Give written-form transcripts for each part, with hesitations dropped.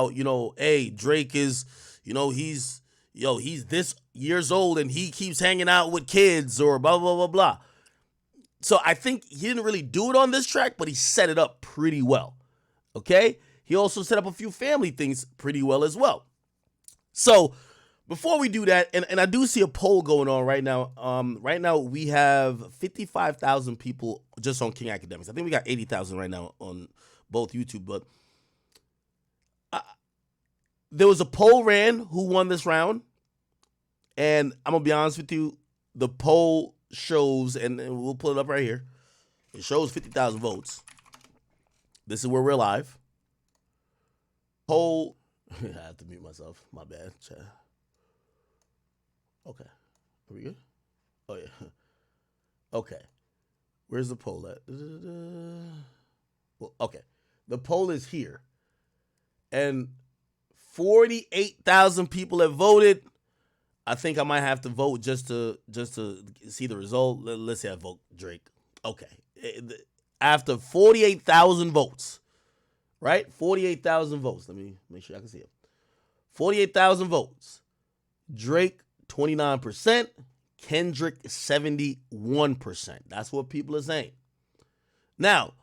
Hey, Drake is, he's this years old and he keeps hanging out with kids or blah, blah, blah, blah. So I think he didn't really do it on this track, but he set it up pretty well. Okay? He also set up a few family things pretty well as well. So before we do that, and I do see a poll going on right now. Right now we have 55,000 people just on King Akademiks. I think we got 80,000 right now on both YouTube, but there was a poll ran who won this round, and I'm gonna be honest with you, the poll shows, and we'll pull it up right here. It shows 50,000 votes. This is where we're live. Poll. I have to mute myself. My bad. Okay. Are we good? Oh yeah. Okay. Where's the poll at? Well, okay. The poll is here, and 48,000 people have voted. I think I might have to vote just to see the result. Let's say I vote Drake. Okay. After 48,000 votes, right? 48,000 votes. Let me make sure I can see it. 48,000 votes. Drake 29%, Kendrick 71%. That's what people are saying. Now,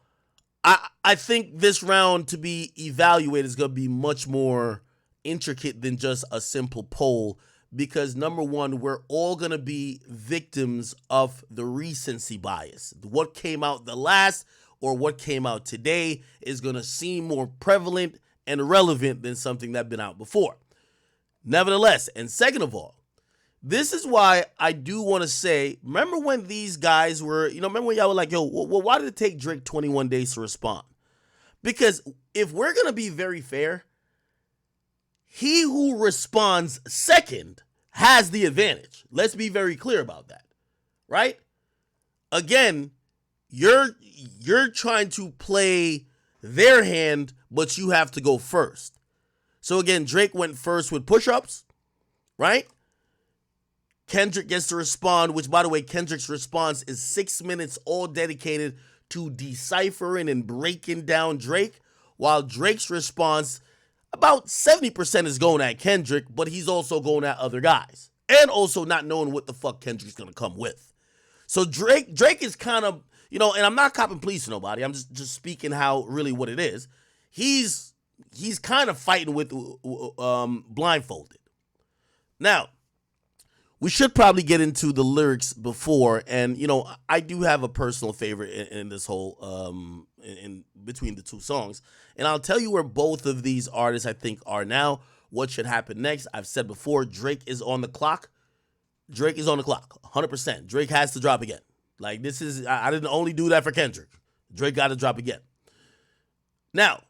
I think this round to be evaluated is going to be much more intricate than just a simple poll, because number one, we're all going to be victims of the recency bias. What came out the last or what came out today is going to seem more prevalent and relevant than something that's been out before. Nevertheless, and second of all, this is why I do want to say, remember when these guys were, remember when y'all were like, well, why did it take Drake 21 days to respond? Because if we're going to be very fair, he who responds second has the advantage. Let's be very clear about that, right? Again, you're trying to play their hand, but you have to go first. So again, Drake went first with push-ups, right? Kendrick gets to respond, which, by the way, Kendrick's response is 6 minutes all dedicated to deciphering and breaking down Drake, while Drake's response, about 70% is going at Kendrick, but he's also going at other guys, and also not knowing what the fuck Kendrick's going to come with. So Drake is kind of, and I'm not copping pleas to nobody. I'm just speaking how really what it is. He's kind of fighting with blindfolded. Now, we should probably get into the lyrics before, and I do have a personal favorite in this whole in between the two songs, and I'll tell you where both of these artists I think are now. What should happen next? I've said before, Drake is on the clock. Drake is on the clock, 100%. Drake has to drop again. Like, this is, I didn't only do that for Kendrick. Drake got to drop again. Now,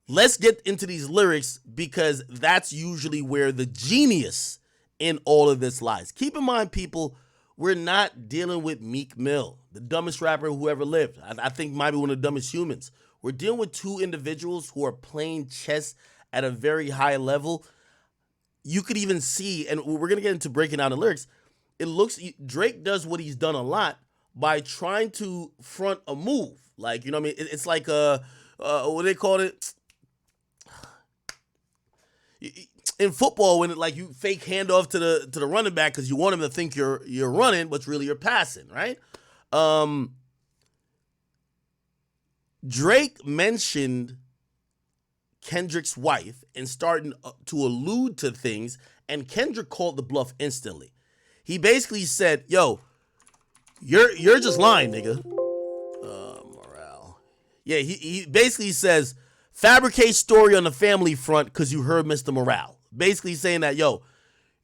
let's get into these lyrics, because that's usually where the genius in all of this lies. Keep in mind, people, we're not dealing with Meek Mill, the dumbest rapper who ever lived. I think might be one of the dumbest humans. We're dealing with two individuals who are playing chess at a very high level. You could even see, and we're going to get into breaking down the lyrics, it looks, Drake does what he's done a lot by trying to front a move. Like, what I mean? It's like, what do they call it? In football, when you fake handoff to the running back because you want him to think you're running, but really you're passing, right? Drake mentioned Kendrick's wife and starting to allude to things, and Kendrick called the bluff instantly. He basically said, "Yo, you're just lying, nigga." Morale. Yeah, he basically says, fabricate story on the family front because you heard Mr. Morale. Basically saying that, yo,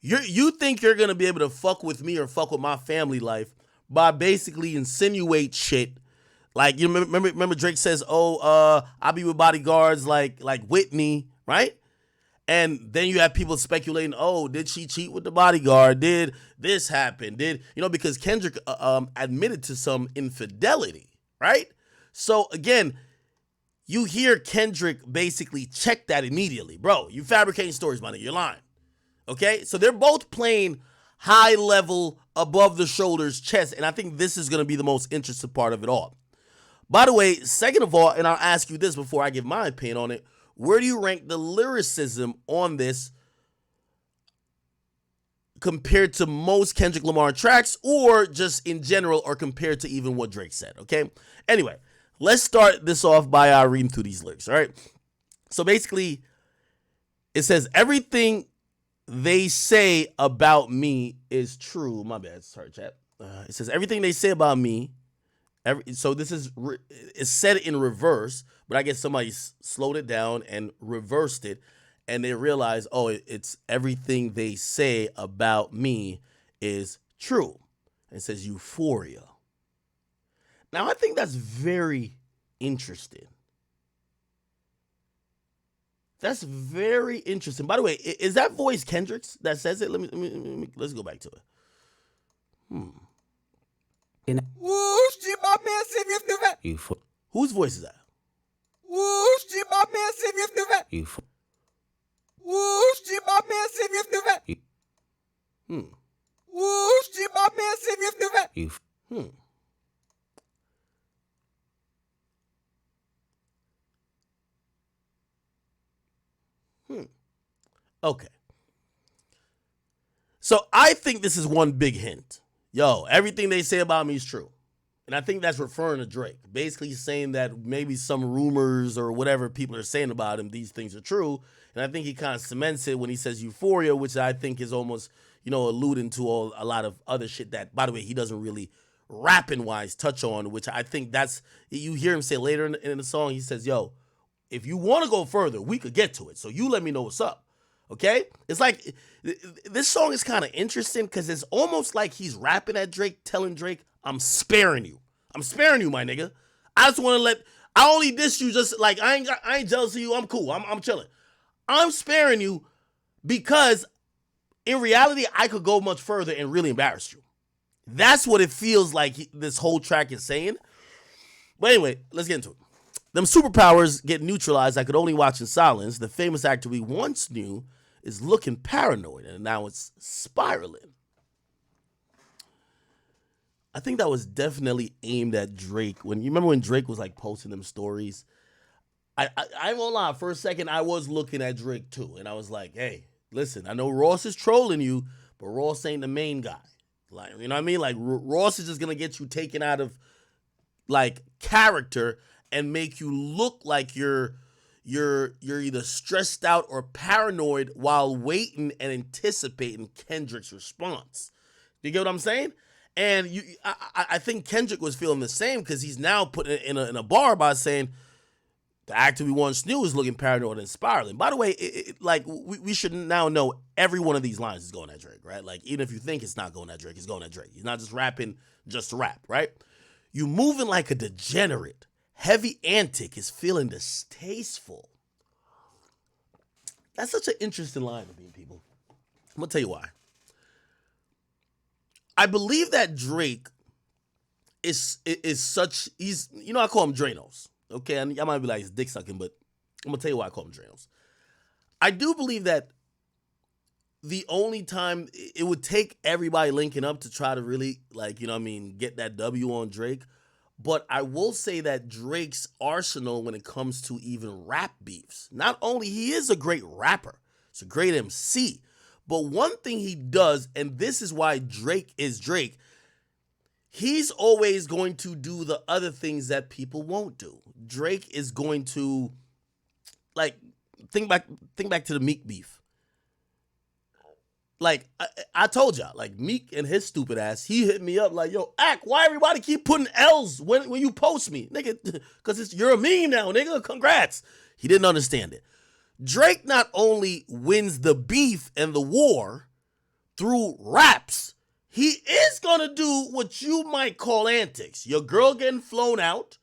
you think you're going to be able to fuck with me or fuck with my family life by basically insinuate shit. Like, remember Drake says, I'll be with bodyguards like Whitney, right? And then you have people speculating, did she cheat with the bodyguard? Did this happen? Because Kendrick admitted to some infidelity, right? So again, you hear Kendrick basically check that immediately. Bro, you fabricating stories, man. You're lying. Okay? So they're both playing high level, above the shoulders chess, and I think this is going to be the most interesting part of it all. By the way, second of all, and I'll ask you this before I give my opinion on it, where do you rank the lyricism on this compared to most Kendrick Lamar tracks, or just in general, or compared to even what Drake said, okay? Anyway, let's start this off by reading through these lyrics, all right? So basically, it says, everything they say about me is true. My bad, sorry, chat. It says, everything they say about me, so this is it's said in reverse, but I guess somebody slowed it down and reversed it, and they realize, oh, it's everything they say about me is true. It says euphoria. Now, I think that's very interesting. That's very interesting. By the way, is that voice Kendricks that says it? Let's go back to it. Whose voice is that? Okay. So I think this is one big hint. Yo, everything they say about me is true. And I think that's referring to Drake. Basically saying that maybe some rumors or whatever people are saying about him, these things are true. And I think he kind of cements it when he says euphoria, which I think is almost, alluding to a lot of other shit that, by the way, he doesn't really rapping-wise touch on, which I think that's, you hear him say later in the song, he says, yo, if you want to go further, we could get to it. So you let me know what's up. Okay? It's like, this song is kind of interesting because it's almost like he's rapping at Drake, telling Drake, I'm sparing you. I'm sparing you, my nigga. I just want to I only diss you just like, I ain't jealous of you. I'm cool. I'm chilling. I'm sparing you because in reality, I could go much further and really embarrass you. That's what it feels like this whole track is saying. But anyway, let's get into it. Them superpowers get neutralized. I could only watch in silence. The famous actor we once knew is looking paranoid, and now it's spiraling. I think that was definitely aimed at Drake. You remember when Drake was like posting them stories? I won't lie. For a second, I was looking at Drake too, and I was like, "Hey, listen, I know Ross is trolling you, but Ross ain't the main guy. Like, you know what I mean? Like, Ross is just gonna get you taken out of like character and make you look like you're either stressed out or paranoid while waiting and anticipating Kendrick's response. You get what I'm saying? And I think Kendrick was feeling the same because he's now putting it in a bar by saying the actor we once knew is looking paranoid and spiraling. By the way, we should now know every one of these lines is going at Drake, right? Like, even if you think it's not going at Drake, it's going at Drake. He's not just rapping just to rap, right? You moving like a degenerate. Heavy antic is feeling distasteful. That's such an interesting line to me, people. I'm going to tell you why. I believe that Drake is such, I call him Dranos. Okay, I might be like his dick sucking, but I'm going to tell you why I call him Dranos. I do believe that the only time it would take everybody linking up to try to really, get that W on Drake. But I will say that Drake's arsenal when it comes to even rap beefs, not only he is a great rapper, he's a great MC, but one thing he does, and this is why Drake is Drake, he's always going to do the other things that people won't do. Drake is going to, think back to the Meek beef. Like, I told y'all, like, Meek and his stupid ass, he hit me up like, yo, why everybody keep putting L's when you post me? Nigga, because you're a meme now, nigga. Congrats. He didn't understand it. Drake not only wins the beef and the war through raps, he is going to do what you might call antics. Your girl getting flown out,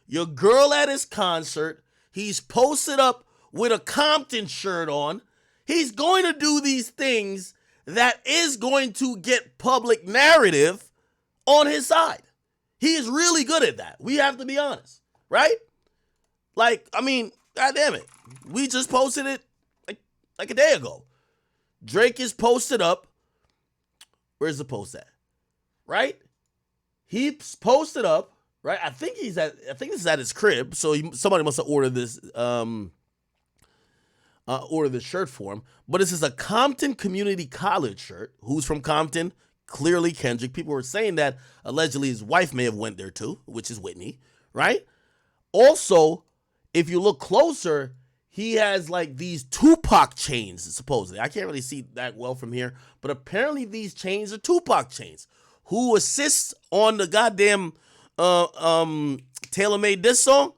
your girl at his concert, he's posted up with a Compton shirt on. He's going to do these things that is going to get public narrative on his side. He is really good at that. We have to be honest, right? Like, I mean, goddamn it. We just posted it like a day ago. Drake is posted up. Where's the post at? Right? He's posted up, right? I think this is at his crib. So somebody must have ordered this order the shirt for him. But this is a Compton Community College shirt. Who's from Compton? Clearly Kendrick. People were saying that allegedly his wife may have went there too, which is Whitney, right? Also, if you look closer, he has like these Tupac chains, supposedly. I can't really see that well from here, but apparently these chains are Tupac chains. Who assists on the goddamn tailor-made diss song?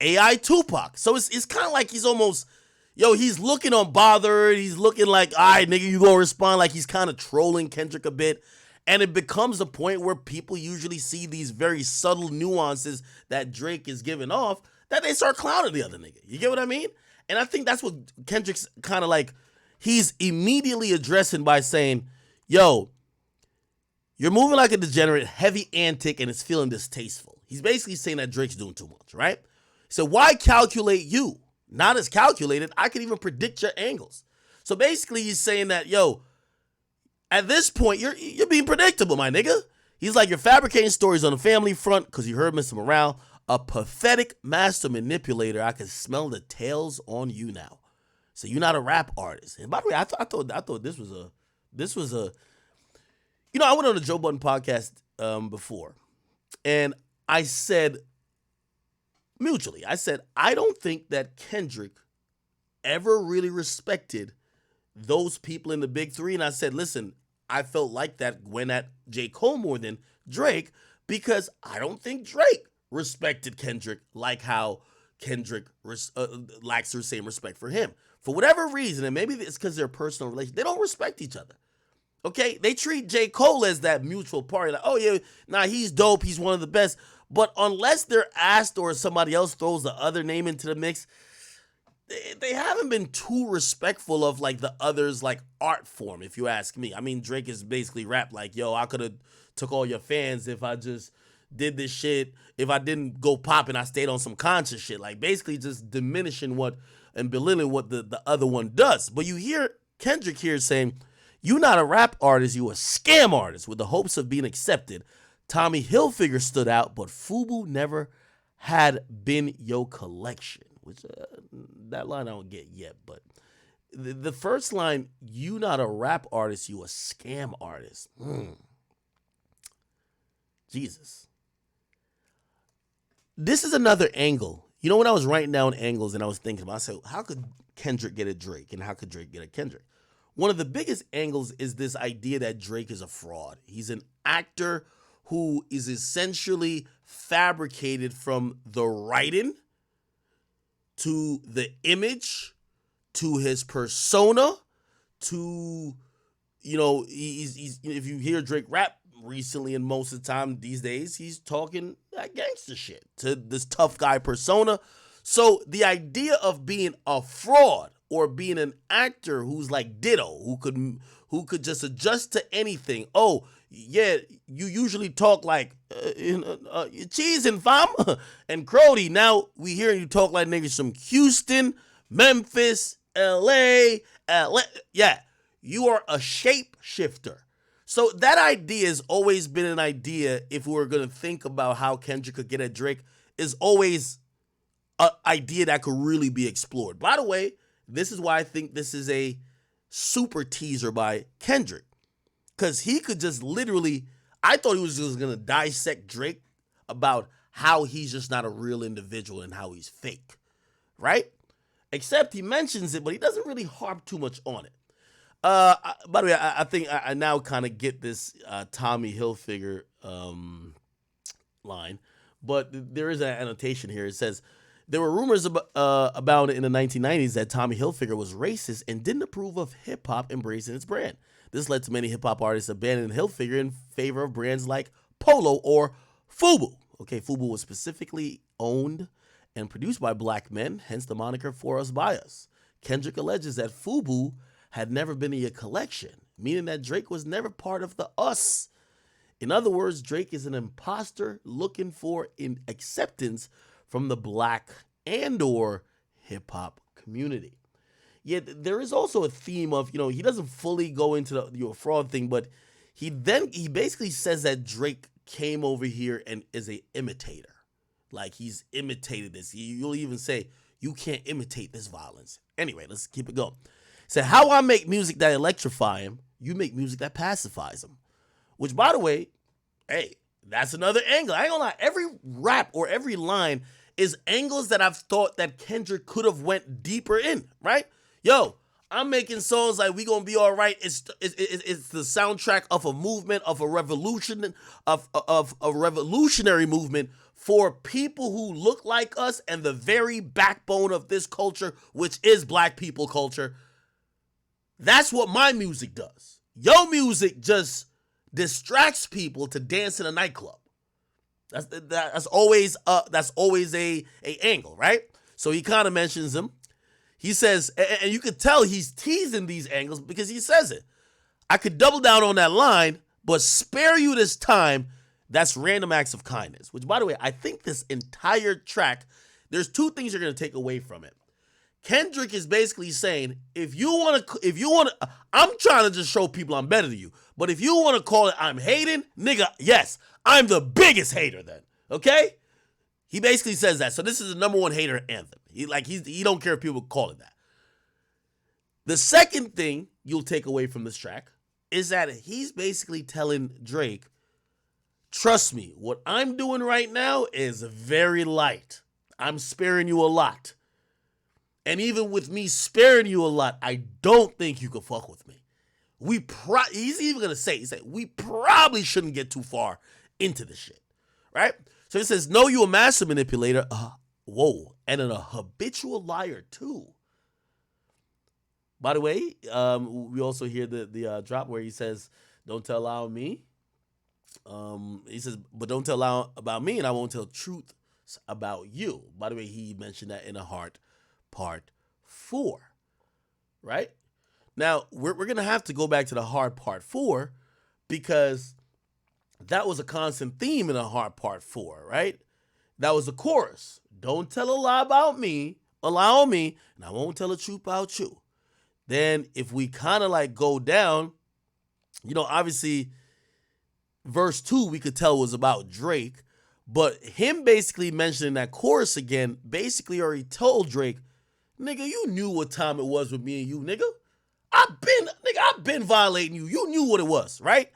AI Tupac. So it's kind of like he's almost, he's looking unbothered. He's looking like, all right, nigga, you gonna respond, like he's kind of trolling Kendrick a bit. And it becomes a point where people usually see these very subtle nuances that Drake is giving off that they start clowning the other nigga. You get what I mean? And I think that's what Kendrick's kind of like, he's immediately addressing by saying, yo, you're moving like a degenerate, heavy antic, and it's feeling distasteful. He's basically saying that Drake's doing too much, right? So why calculate you? Not as calculated, I can even predict your angles. So basically he's saying that, yo, at this point, you're being predictable, my nigga. He's like, you're fabricating stories on the family front because you heard Mr. Morale, a pathetic master manipulator. I can smell the tails on you now. So you're not a rap artist. And by the way, I thought this was a. I went on the Joe Budden podcast before, and I said mutually, I don't think that Kendrick ever really respected those people in the big three. And I said, listen, I felt like that when at J. Cole more than Drake, because I don't think Drake respected Kendrick like how Kendrick lacks the same respect for him. For whatever reason, and maybe it's because they're personal relations, they don't respect each other. Okay? They treat J. Cole as that mutual party. Like, oh yeah, nah, he's dope, he's one of the best. But unless they're asked or somebody else throws the other name into the mix, they haven't been too respectful of like the others like art form, if you ask me. I mean, Drake is basically rap like, yo, I could have took all your fans if I just did this shit, if I didn't go pop and I stayed on some conscious shit. Like basically just diminishing what and belittling what the other one does. But you hear Kendrick here saying, you not a rap artist, you a scam artist with the hopes of being accepted. Tommy Hilfiger stood out, but FUBU never had been your collection. Which that line I don't get yet, but the first line, you not a rap artist, you a scam artist. Jesus. This is another angle. When I was writing down angles and I was thinking about, I said, how could Kendrick get a Drake and how could Drake get a Kendrick? One of the biggest angles is this idea that Drake is a fraud. He's an actor who is essentially fabricated from the writing to the image, to his persona, to, he's if you hear Drake rap recently and most of the time these days, he's talking that gangster shit to this tough guy persona. So the idea of being a fraud or being an actor who's like Ditto, who could just adjust to anything. Oh, yeah, you usually talk like cheese and fam and Crody. Now we hearing you talk like niggas from Houston, Memphis, LA. Yeah, you are a shapeshifter. So that idea has always been an idea, if we were going to think about how Kendrick could get at Drake, is always an idea that could really be explored. By the way, this is why I think this is a super teaser by Kendrick. Because he could just literally, I thought he was just going to dissect Drake about how he's just not a real individual and how he's fake, right? Except he mentions it, but he doesn't really harp too much on it. By the way, I think I now kind of get this Tommy Hilfiger line, but there is an annotation here. It says, there were rumors about it in the 1990s that Tommy Hilfiger was racist and didn't approve of hip-hop embracing its brand. This led to many hip-hop artists abandoning Hilfiger in favor of brands like Polo or FUBU. Okay, FUBU was specifically owned and produced by black men, hence the moniker For Us By Us. Kendrick alleges that FUBU had never been in your collection, meaning that Drake was never part of the us. In other words, Drake is an imposter looking for acceptance from the black and or hip-hop community. Yet there is also a theme of, he doesn't fully go into the fraud thing, but he basically says that Drake came over here and is a imitator. Like he's imitated this. You'll even say, you can't imitate this violence. Anyway, let's keep it going. He said, how I make music that electrify him, you make music that pacifies him. Which, by the way, hey, that's another angle. I ain't gonna lie. Every rap or every line is angles that I've thought that Kendrick could have went deeper in, right? Yo, I'm making songs like We Gonna Be All Right. It's the soundtrack of a movement, of a revolution, of a revolutionary movement for people who look like us and the very backbone of this culture, which is black people culture. That's what my music does. Your music just distracts people to dance in a nightclub. That's always a angle, right? So he kind of mentions him. He says, and you could tell he's teasing these angles because he says it. I could double down on that line, but spare you this time. That's Random Acts of Kindness. Which, by the way, I think this entire track, there's two things you're gonna take away from it. Kendrick is basically saying, if you want to, I'm trying to just show people I'm better than you. But if you want to call it I'm hating, nigga, yes, I'm the biggest hater then. Okay? He basically says that. So this is the number one hater anthem. He don't care if people call it that. The second thing you'll take away from this track is that he's basically telling Drake, trust me, what I'm doing right now is very light. I'm sparing you a lot. And even with me sparing you a lot, I don't think you can fuck with me. He's even going to say, we probably shouldn't get too far into this shit, right? So he says, no, you a master manipulator. And a habitual liar too. By the way, we also hear the drop where he says, don't tell lie on me. He says, but don't tell lie about me and I won't tell truth about you. By the way, he mentioned that in a Heart Part 4, right? Now, we're going to have to go back to the Heart Part 4 because that was a constant theme in the Heart Part 4, right? That was the chorus. Don't tell a lie about me, lie on me, and I won't tell the truth about you. Then if we kind of like go down, obviously verse 2 we could tell was about Drake, but him basically mentioning that chorus again basically already told Drake, nigga, you knew what time it was with me and you, nigga. I've been violating you. You knew what it was, right?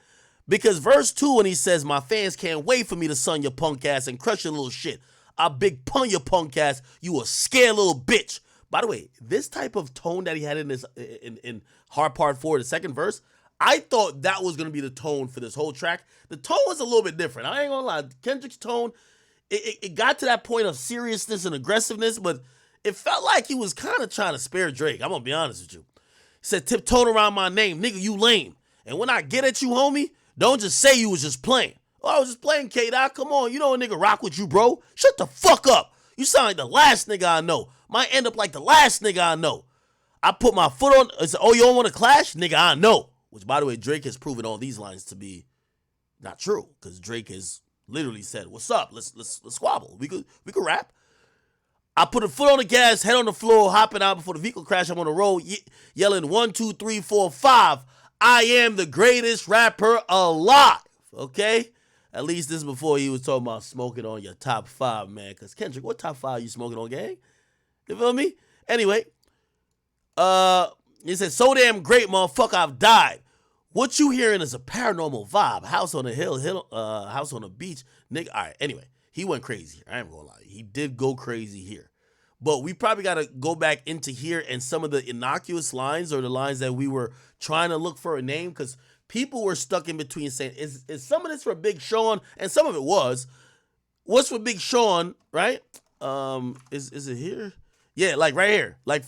Because verse 2, when he says, my fans can't wait for me to sun your punk ass and crush your little shit. I big pun your punk ass. You a scared little bitch. By the way, this type of tone that he had in this in Hard Part 4, the second verse, I thought that was going to be the tone for this whole track. The tone was a little bit different. I ain't going to lie. Kendrick's tone, it got to that point of seriousness and aggressiveness, but it felt like he was kind of trying to spare Drake. I'm going to be honest with you. He said, tiptoeing around my name. Nigga, you lame. And when I get at you, homie, don't just say you was just playing. Oh, I was just playing, K-Dot. Come on. You know a nigga rock with you, bro. Shut the fuck up. You sound like the last nigga I know. Might end up like the last nigga I know. I put my foot on. I said, oh, you don't want to clash? Nigga, I know. Which, by the way, Drake has proven all these lines to be not true. Because Drake has literally said, what's up? Let's squabble. We could rap. I put a foot on the gas, head on the floor, hopping out before the vehicle crash. I'm on the road, yelling 1, 2, 3, 4, 5. I am the greatest rapper alive. Okay? At least this is before he was talking about smoking on your top 5, man. Because Kendrick, what top 5 you smoking on, gang? You feel me? Anyway, he said, so damn great, motherfucker, I've died. What you hearing is a paranormal vibe. House on the hill, house on the beach. Nigga, all right, anyway. He went crazy. I ain't gonna lie. He did go crazy here. But we probably got to go back into here and some of the innocuous lines or the lines that we were trying to look for a name because people were stuck in between saying, is some of this for Big Sean? And some of it was. What's for Big Sean, right? Is it here? Yeah, like right here. Like,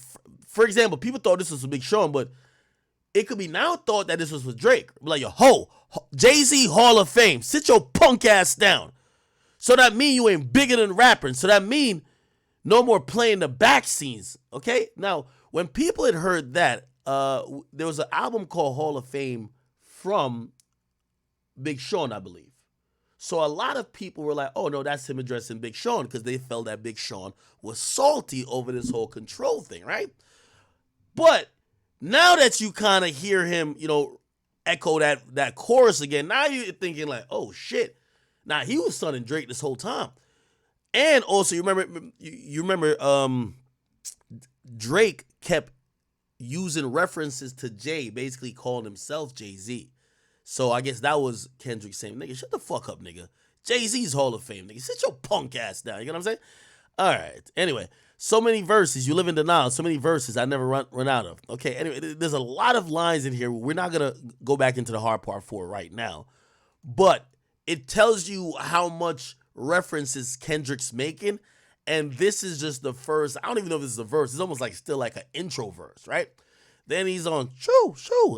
for example, people thought this was for Big Sean, but it could be now thought that this was for Drake. Like, Jay-Z Hall of Fame. Sit your punk ass down. So that mean you ain't bigger than rapping. So that mean no more playing the back scenes, okay? Now, when people had heard that, there was an album called Hall of Fame from Big Sean, I believe. So a lot of people were like, oh, no, that's him addressing Big Sean because they felt that Big Sean was salty over this whole control thing, right? But now that you kind of hear him, echo that chorus again, now you're thinking like, oh, shit. Now, he was sunning Drake this whole time. And also, you remember Drake kept using references to Jay, basically calling himself Jay-Z. So I guess that was Kendrick saying, nigga, shut the fuck up, nigga. Jay-Z's Hall of Fame, nigga. Sit your punk ass down. You know what I'm saying? All right. Anyway, so many verses. You live in denial. So many verses I never run out of. Okay, anyway, there's a lot of lines in here. We're not going to go back into the hard part for right now. But it tells you how much references Kendrick's making. And this is just the first. I don't even know if this is a verse. It's almost like still like an intro verse, right? Then he's on, shoo,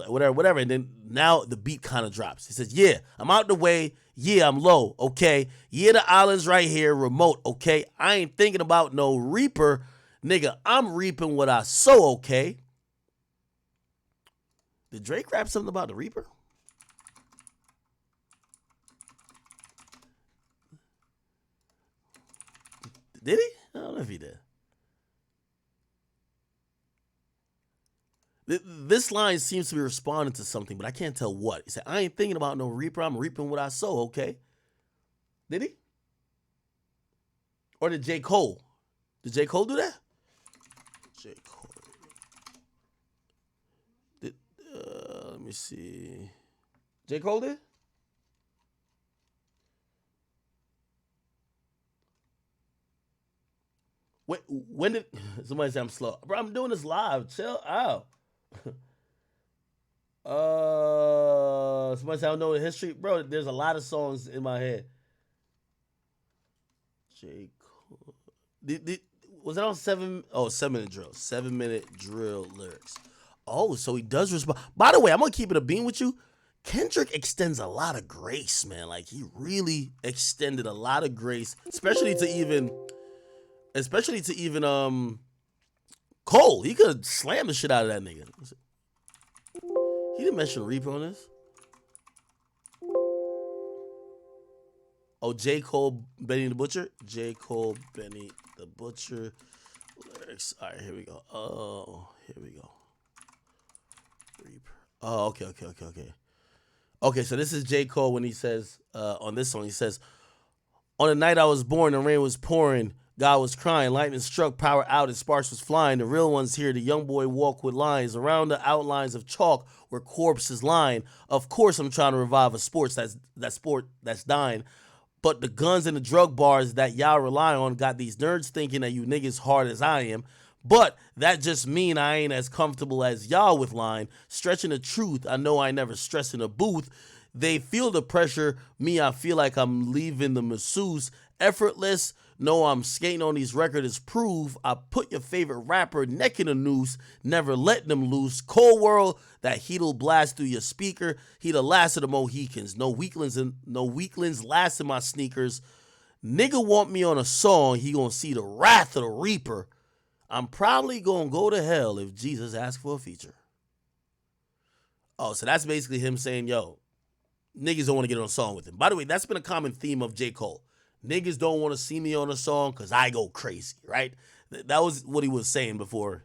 whatever. And then now the beat kind of drops. He says, yeah, I'm out the way. Yeah, I'm low, okay? Yeah, the island's right here, remote, okay? I ain't thinking about no reaper. Nigga, I'm reaping what I sow, okay? Did Drake rap something about the reaper? Did he? I don't know if he did. This line seems to be responding to something, but I can't tell what. He said, I ain't thinking about no reaper. I'm reaping what I sow, okay? Did he? Or did J. Cole? Did J. Cole do that? J. Cole. Let me see. J. Cole did? When did somebody say I'm slow? Bro, I'm doing this live. Chill out. Somebody say I don't know the history. Bro, there's a lot of songs in my head. J. Cole. Was that on 7-minute drill? 7-minute drill lyrics. Oh, so he does respond. By the way, I'm gonna keep it a beam with you. Kendrick extends a lot of grace, man. Like he really extended a lot of grace, especially to even Cole. He could slam the shit out of that nigga. He didn't mention Reaper on this. Oh, J. Cole, Benny the Butcher. J. Cole, Benny the Butcher lyrics. All right, here we go. Oh, here we go. Reaper. Oh, okay. Okay, so this is J. Cole when he says, on this song, he says, on the night I was born, the rain was pouring, God was crying, lightning struck, power out, and sparks was flying. The real ones here, the young boy walk with lines around the outlines of chalk where corpses lying. Of course, I'm trying to revive a sport that's dying. But the guns and the drug bars that y'all rely on got these nerds thinking that you niggas hard as I am. But that just mean I ain't as comfortable as y'all with line. Stretching the truth, I know I never stress in a booth. They feel the pressure, me I feel like I'm leaving the masseuse. Effortless, no I'm skating on these records prove. I put your favorite rapper neck in a noose, never letting them loose. Cold world, that heat'll blast through your speaker. He the last of the Mohicans, no weaklings last in my sneakers. Nigga want me on a song, he gonna see the wrath of the reaper. I'm probably gonna go to hell if Jesus asks for a feature. Oh, so that's basically him saying, yo, niggas don't want to get on a song with him. By the way, that's been a common theme of J. Cole. Niggas don't want to see me on a song because I go crazy, right? That was what he was saying before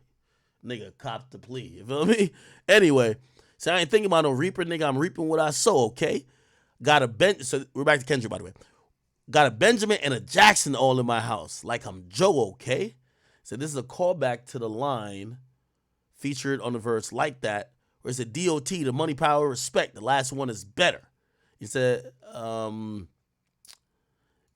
nigga copped the plea. You feel me? Anyway, so I ain't thinking about no reaper, nigga. I'm reaping what I sow, okay? So we're back to Kendrick, by the way. Got a Benjamin and a Jackson all in my house. Like I'm Joe, okay? So this is a callback to the line featured on the verse like that, where it said DOT, the money, power, respect. The last one is better. He said,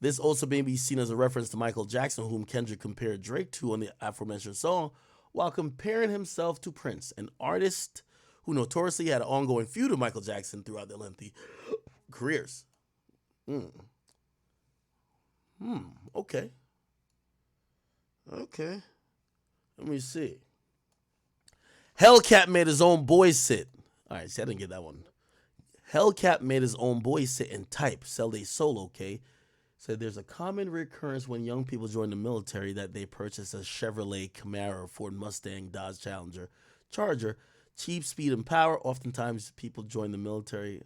this also may be seen as a reference to Michael Jackson, whom Kendrick compared Drake to on the aforementioned song, while comparing himself to Prince, an artist who notoriously had an ongoing feud with Michael Jackson throughout their lengthy careers. Okay. Let me see. Hellcat made his own boys sit. All right, see, I didn't get that one. Hellcat made his own boys sit and type, sell they soul, okay? Said there's a common recurrence when young people join the military that they purchase a Chevrolet Camaro, Ford Mustang, Dodge Challenger, Charger, cheap, speed, and power. Oftentimes, people join the military.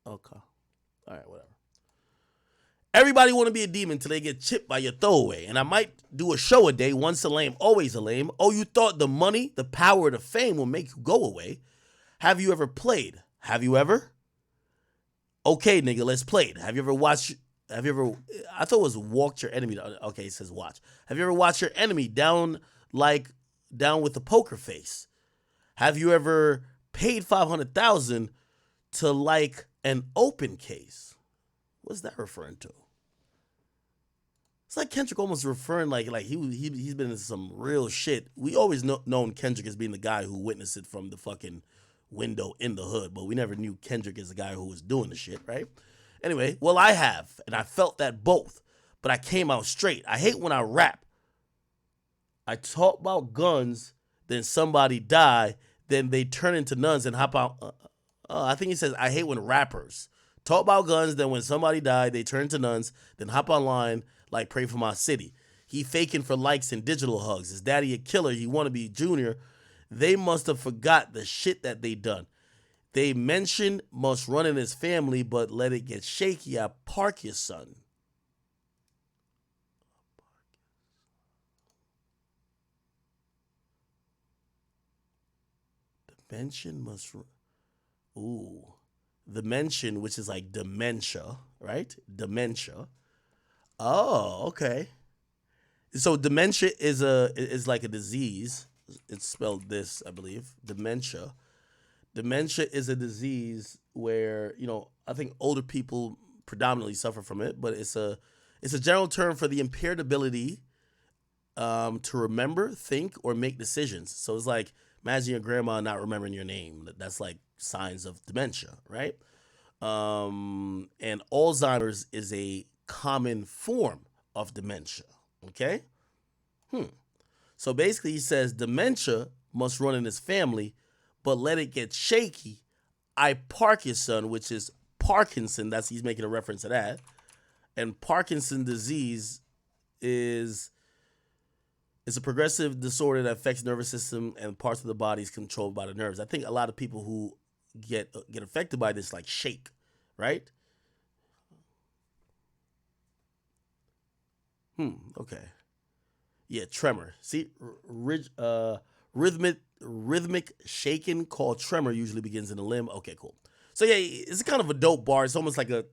Okay. All right, whatever. Everybody want to be a demon till they get chipped by your throwaway. And I might do a show a day, once a lame, always a lame. Oh, you thought the money, the power, the fame will make you go away. Have you ever played? Have you ever? Okay, nigga, let's play it. Have you ever watched? Have you ever? I thought it was walked your enemy. Okay, it says watch. Have you ever watched your enemy down down with a poker face? Have you ever paid 500,000 to like an open case? What's that referring to? It's like Kendrick almost referring like he's been in some real shit. We always known Kendrick as being the guy who witnessed it from the fucking window in the hood, but we never knew Kendrick as the guy who was doing the shit, right? Anyway, well, I have, and I felt that both, but I came out straight. I hate when I rap. I talk about guns, then somebody die, then they turn into nuns and hop out. I think he says, I hate when rappers talk about guns, then when somebody died, they turn into nuns, then hop online like Pray for My City. He faking for likes and digital hugs. His daddy a killer. He want to be junior. They must have forgot the shit that they done. They mentioned must run in his family, but let it get shaky. I park your son. The mention must. Ooh. The mention, which is like dementia, right? Dementia. Oh, okay. So dementia is like a disease. It's spelled this, I believe. Dementia. Dementia is a disease where, I think older people predominantly suffer from it, but it's a general term for the impaired ability to remember, think, or make decisions. So it's like, imagine your grandma not remembering your name. That's like signs of dementia, right? And Alzheimer's is a common form of dementia, okay? So basically he says dementia must run in his family, but let it get shaky. I park your son, which is Parkinson. He's making a reference to that. And Parkinson's disease is a progressive disorder that affects the nervous system and parts of the body is controlled by the nerves. I think a lot of people who get affected by this like shake, right? Okay. Yeah, tremor. See, rhythmic shaking called tremor usually begins in the limb. Okay, cool. So yeah, it's kind of a dope bar. It's almost like a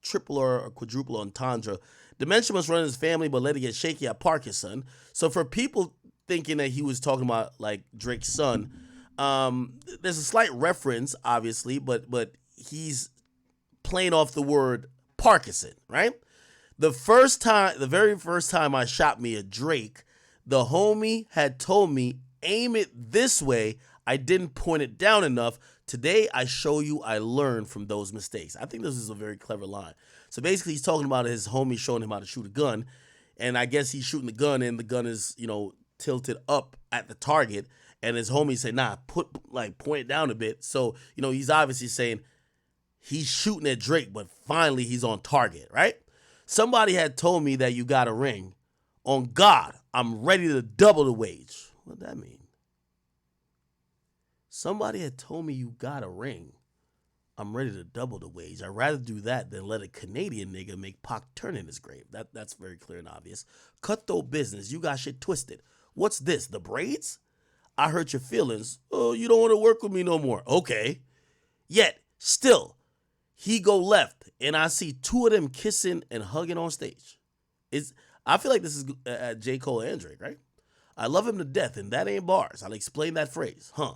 triple or a quadruple entendre. Dementia must run in his family, but let it get shaky at Parkinson. So for people thinking that he was talking about like Drake's son, there's a slight reference, obviously, but he's playing off the word Parkinson, right? The very first time I shot me a Drake, the homie had told me, aim it this way. I didn't point it down enough. Today, I show you I learned from those mistakes. I think this is a very clever line. So basically, he's talking about his homie showing him how to shoot a gun. And I guess he's shooting the gun and the gun is, tilted up at the target. And his homie said, nah, point it down a bit. So, he's obviously saying he's shooting at Drake, but finally he's on target, right? Somebody had told me that you got a ring. On God, I'm ready to double the wage. What does that mean? Somebody had told me you got a ring. I'm ready to double the wage. I'd rather do that than let a Canadian nigga make Pac turn in his grave. That's very clear and obvious. Cutthroat business. You got shit twisted. What's this? The braids? I hurt your feelings. Oh, you don't want to work with me no more. Okay. Yet, still, he go left, and I see two of them kissing and hugging on stage. I feel like this is J. Cole and Drake, right? I love him to death, and that ain't bars. I'll explain that phrase, huh?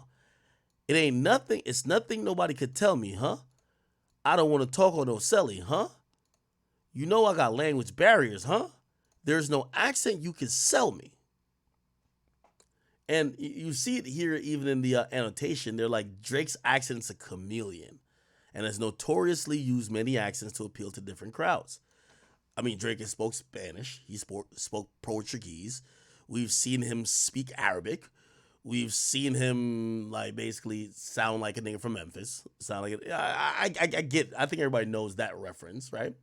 It ain't nothing. It's nothing nobody could tell me, huh? I don't want to talk on no selling, huh? You know I got language barriers, huh? There's no accent you can sell me. And you see it here even in the annotation. They're like, Drake's accent's a chameleon and has notoriously used many accents to appeal to different crowds. I mean, Drake has spoke Spanish. He spoke Portuguese. We've seen him speak Arabic. We've seen him like basically sound like a nigga from Memphis. Sound like I think everybody knows that reference, right?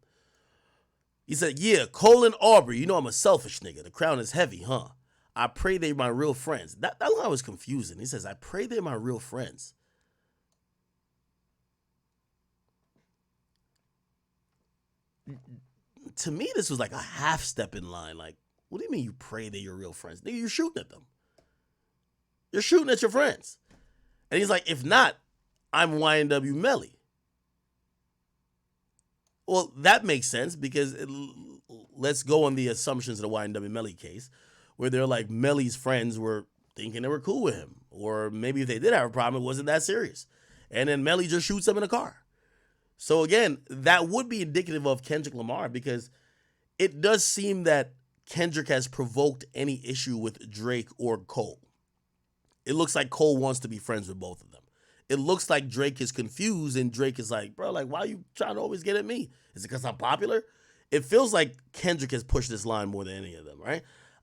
He said, yeah, Cole and Aubrey, I'm a selfish nigga. The crown is heavy, huh? I pray they're my real friends. That line was confusing. He says, I pray they're my real friends. To me, this was like a half-step in line. Like, what do you mean you pray they're your real friends? Nigga, you're shooting at them. You're shooting at your friends. And he's like, if not, I'm YNW Melly. Well, that makes sense because let's go on the assumptions of the YNW Melly case, where they're like Melly's friends were thinking they were cool with him, or maybe if they did have a problem, it wasn't that serious, and then Melly just shoots them in a car. So again, that would be indicative of Kendrick Lamar because it does seem that Kendrick has provoked any issue with Drake or Cole. It looks like Cole wants to be friends with both of them. It looks like Drake is confused and Drake is like, bro, like, why are you trying to always get at me? Is it because I'm popular? It feels like Kendrick has pushed this line more than any of them, right?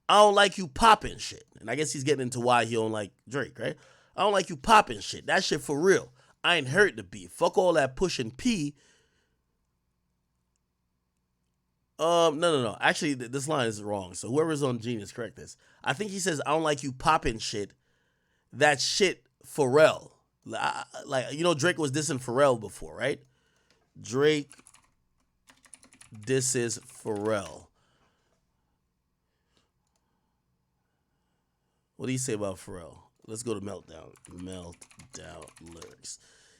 I don't like you popping shit. And I guess he's getting into why he don't like Drake, right? I don't like you popping shit. That shit for real. I ain't heard the beef. Fuck all that pushing P. No. Actually, this line is wrong. So whoever's on Genius, correct this. I think he says, I don't like you popping shit. That shit Pharrell. Like, you know, Drake was dissing Pharrell before, right? Drake disses Pharrell. What do you say about Pharrell? Let's go to Meltdown. Meltdown lyrics.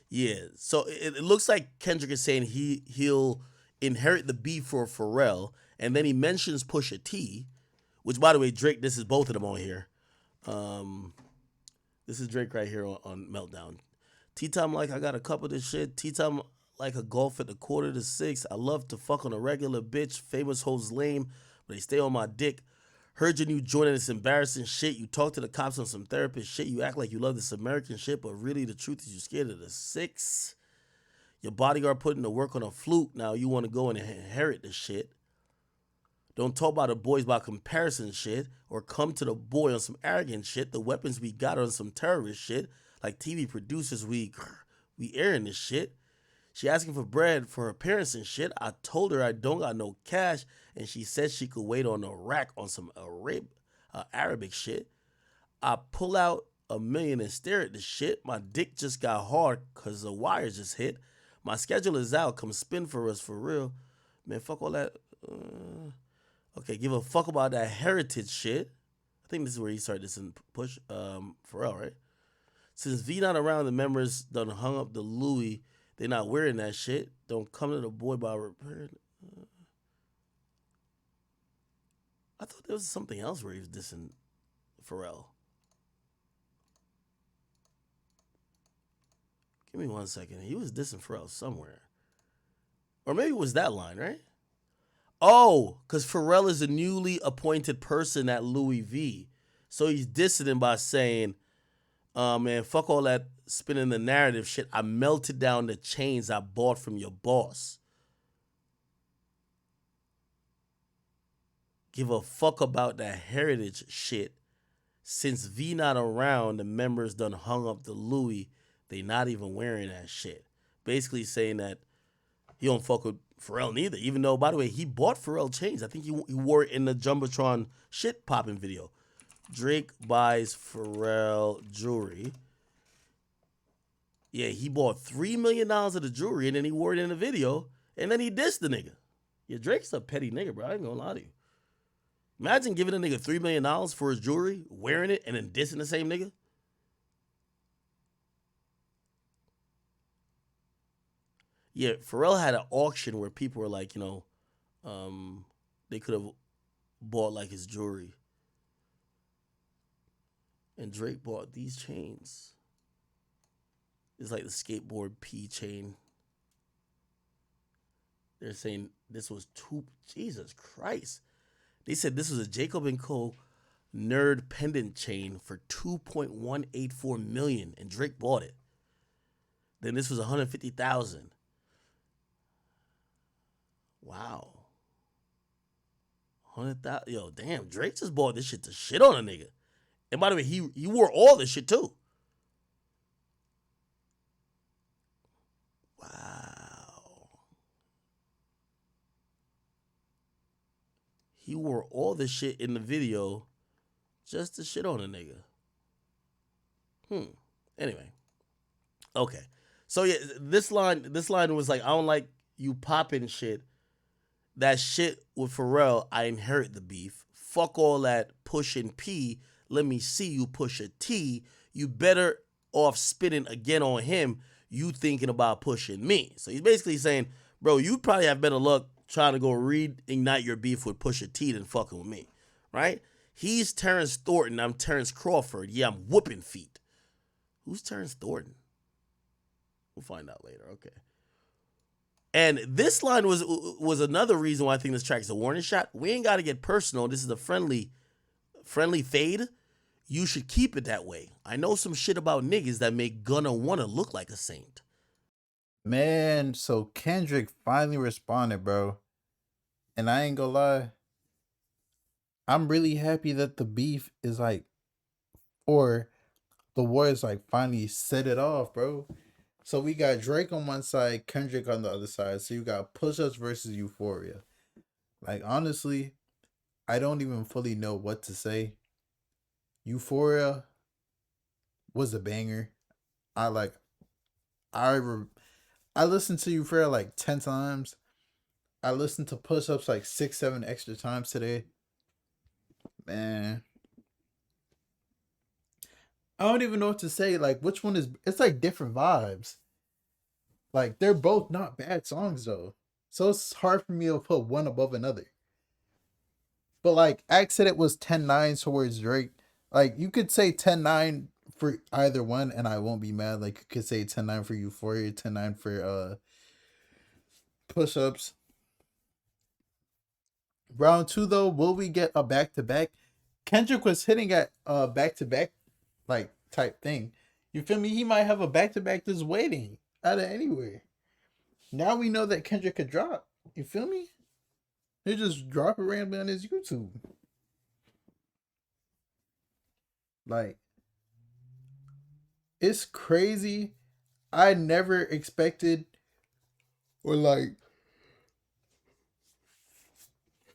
Yeah, so it looks like Kendrick is saying he'll inherit the beef for Pharrell, and then he mentions Pusha T, which, by the way, Drake, this is both of them on here. This is Drake right here on Meltdown. T-Time like I got a cup of this shit. T-Time like a golf at the 5:45. I love to fuck on a regular bitch. Famous hoes lame, but they stay on my dick. Heard your new joint and it's embarrassing shit. You talk to the cops on some therapist shit. You act like you love this American shit, but really the truth is you scared of the 6. Your bodyguard putting the work on a flute. Now you want to go and inherit the shit. Don't talk about the boys by comparison shit, or come to the boy on some arrogant shit. The weapons we got on some terrorist shit. Like TV producers, we airing this shit. She asking for bread for her parents and shit. I told her I don't got no cash, and she said she could wait on a rack on some Arabic shit. I pull out $1 million and stare at the shit. My dick just got hard because the wires just hit. My schedule is out. Come spin for us for real. Man, fuck all that. Okay, give a fuck about that heritage shit. I think this is where he started this and push Pharrell, right? Since V not around, the members done hung up the Louis. They not wearing that shit. Don't come to the boy by repairing. I thought there was something else where he was dissing Pharrell. Give me 1 second. He was dissing Pharrell somewhere. Or maybe it was that line, right? Oh, because Pharrell is a newly appointed person at Louis V. So he's dissing him by saying, man, fuck all that spinning the narrative shit. I melted down the chains I bought from your boss. Give a fuck about that heritage shit. Since V not around, the members done hung up the Louis. They not even wearing that shit. Basically saying that he don't fuck with Pharrell neither. Even though, by the way, he bought Pharrell chains. I think he wore it in the Jumbotron shit popping video. Drake buys Pharrell jewelry. Yeah, he bought $3 million of the jewelry and then he wore it in the video and then he dissed the nigga. Yeah, Drake's a petty nigga, bro. I ain't gonna lie to you. Imagine giving a nigga $3 million for his jewelry, wearing it, and then dissing the same nigga. Yeah, Pharrell had an auction where people were like, you know, they could have bought like his jewelry. And Drake bought these chains. It's like the skateboard P chain. They're saying this was Jesus Christ. They said this was a Jacob & Co. nerd pendant chain for $2.184 million, and Drake bought it. Then this was $150,000. Wow. 100,000. Yo, damn, Drake just bought this shit to shit on a nigga. And by the way, he wore all this shit too. Wow. He wore all this shit in the video just to shit on a nigga. Anyway. Okay. So yeah, this line was like, I don't like you popping shit. That shit with Pharrell, I inherit the beef. Fuck all that pushing P. Let me see you push a T. You better off spitting again on him. you thinking about pushing me. So he's basically saying, bro, you probably have better luck trying to go reignite your beef with Pusha T than fucking with me, right? He's Terrence Thornton. I'm Terrence Crawford. Yeah, I'm whooping feet. Who's Terrence Thornton? We'll find out later. Okay. And this line was another reason why I think this track is a warning shot. We ain't got to get personal. This is a friendly fade. You should keep it that way. I know some shit about niggas that make Gunna wanna look like a saint. Man, so Kendrick finally responded, bro. And I ain't gonna lie, I'm really happy that the beef is like, or the war is like finally set it off, bro. So we got Drake on one side, Kendrick on the other side. So you got Push Ups versus Euphoria. Like, honestly, I don't even fully know what to say. Euphoria was a banger. I like, I I listened to Euphoria like 10 times. I listened to Push Ups like 6, 7 extra times today. Man, I don't even know what to say. Like, which one is? It's like different vibes. Like, they're both not bad songs though, so it's hard for me to put one above another. But like, Accident was 10-9 towards Drake. Like, you could say 10-9 for either one, and I won't be mad. Like, you could say 10-9 for Euphoria, 10-9 for Push Ups. Round two though, will we get a back to back? Kendrick was hitting at back to back like type thing. You feel me? He might have a back to back just waiting out of anywhere. Now we know that Kendrick could drop. You feel me? He just drop it randomly on his YouTube. Like, it's crazy. I never expected or like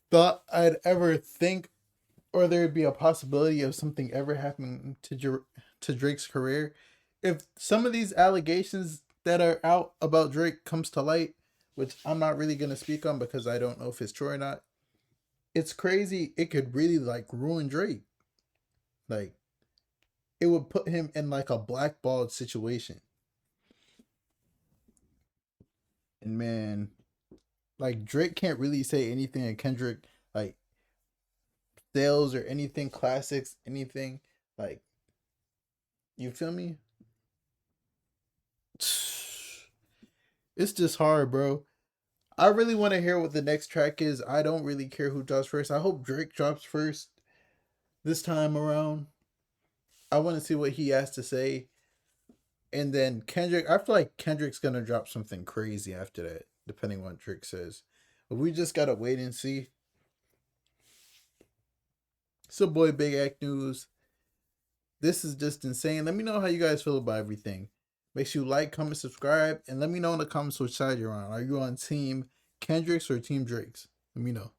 thought I'd ever think or there'd be a possibility of something ever happening to Drake's career. If some of these allegations that are out about Drake comes to light, which I'm not really gonna speak on because I don't know if it's true or not, it's crazy. It could really like ruin Drake. Like, it would put him in like a blackballed situation. And man, like Drake can't really say anything and Kendrick like sales or anything, classics, anything. Like, you feel me? It's just hard, bro. I really want to hear what the next track is. I don't really care who drops first. I hope Drake drops first this time around. I want to see what he has to say. And then Kendrick, I feel like Kendrick's going to drop something crazy after that, depending on what Drake says. But we just got to wait and see. So, boy, Big Act News. This is just insane. Let me know how you guys feel about everything. Make sure you like, comment, subscribe, and let me know in the comments which side you're on. Are you on Team Kendricks or Team Drakes? Let me know.